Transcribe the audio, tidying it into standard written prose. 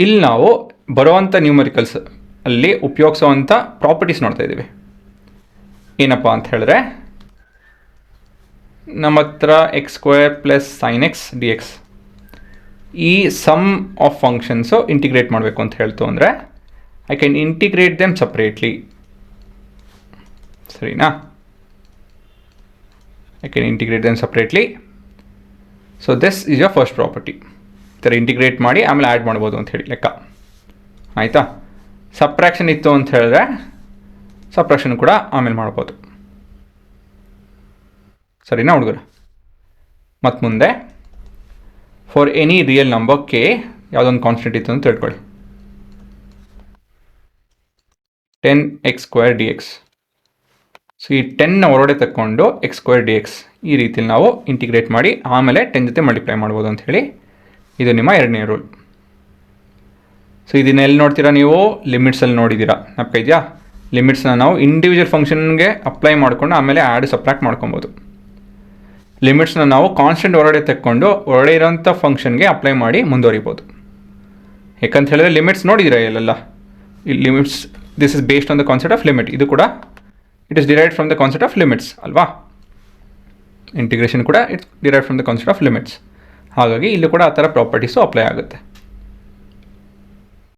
ಇಲ್ಲಿ ನಾವು ಬರುವಂಥ ನ್ಯೂಮರಿಕಲ್ಸ್ ಅಲ್ಲಿ ಉಪಯೋಗಿಸುವಂಥ ಪ್ರಾಪರ್ಟೀಸ್ ನೋಡ್ತಾ ಇದ್ದೀವಿ. ಏನಪ್ಪ ಅಂತ ಹೇಳಿದ್ರೆ, ನಮ್ಮ ಹತ್ರ x² + sin x dx ಈ ಸಮ್ ಆಫ್ ಫಂಕ್ಷನ್ಸು ಇಂಟಿಗ್ರೇಟ್ ಮಾಡಬೇಕು ಅಂತ ಹೇಳ್ತು ಅಂದರೆ I can integrate them separately. ಸರಿನಾ? I can integrate them separately. So this is your first property. ಈ ಥರ ಇಂಟಿಗ್ರೇಟ್ ಮಾಡಿ ಆಮೇಲೆ ಆ್ಯಡ್ ಮಾಡ್ಬೋದು ಅಂತ ಹೇಳಿ ಲೆಕ್ಕ. ಆಯಿತಾ? ಸಪ್ರಾಕ್ಷನ್ ಇತ್ತು ಅಂತ ಹೇಳಿದ್ರೆ ಸಪ್ರಾಕ್ಷನ್ ಕೂಡ ಆಮೇಲೆ ಮಾಡ್ಬೋದು. ಸರಿನಾ ಹುಡುಗರು? ಮತ್ತು ಮುಂದೆ for any real number K ಯಾವುದೊಂದು ಕಾನ್ಸ್ಟೆಂಟ್ ಇತ್ತು ಅಂತ ತಿಳ್ಕೊಳ್ಳಿ. 10x² dx. ಸೊ ಈ 10ನ ಹೊರಗಡೆ ತಕ್ಕೊಂಡು x² dx ಈ ರೀತಿಯಲ್ಲಿ ನಾವು ಇಂಟಿಗ್ರೇಟ್ ಮಾಡಿ ಆಮೇಲೆ 10 ಜೊತೆ ಮಲ್ಟಿಪ್ಲೈ ಮಾಡ್ಬೋದು ಅಂತ ಹೇಳಿ ಇದು ನಿಮ್ಮ ಎರಡನೇ ರೂಲ್. ಸೊ ಇದನ್ನ ಎಲ್ಲಿ ನೋಡ್ತೀರಾ ನೀವು? ಲಿಮಿಟ್ಸಲ್ಲಿ ನೋಡಿದ್ದೀರಾ. ನಮ್ಗೆ ಇದೆಯಾ? ಲಿಮಿಟ್ಸ್ನ ನಾವು ಇಂಡಿವಿಜುವಲ್ ಫಂಕ್ಷನ್ಗೆ ಅಪ್ಲೈ ಮಾಡ್ಕೊಂಡು ಆಮೇಲೆ ಆ್ಯಡ್ ಸಬ್ಟ್ರಾಕ್ಟ್ ಮಾಡ್ಕೊಬೋದು. ಲಿಮಿಟ್ಸ್ನ ನಾವು ಕಾನ್ಸ್ಟೆಂಟ್ ಹೊರಗಡೆ ತಕ್ಕೊಂಡು ಹೊರಗಡೆ ಇರೋಂಥ ಫಂಕ್ಷನ್ಗೆ ಅಪ್ಲೈ ಮಾಡಿ ಮುಂದುವರಿಬೋದು. ಯಾಕಂತ ಹೇಳಿದ್ರೆ ಲಿಮಿಟ್ಸ್ ನೋಡಿದ್ದೀರಾ ಎಲ್ಲೆಲ್ಲ. ಈ limits this is based on the concept of limit. ಇದು ಕೂಡ it is derived from the concept of limits ಅಲ್ವಾ? ಇಂಟಿಗ್ರೇಷನ್ ಕೂಡ it's derived from the concept of limits. ಹಾಗಾಗಿ ಇಲ್ಲಿ ಕೂಡ ಆ ಥರ ಪ್ರಾಪರ್ಟೀಸು ಅಪ್ಲೈ ಆಗುತ್ತೆ.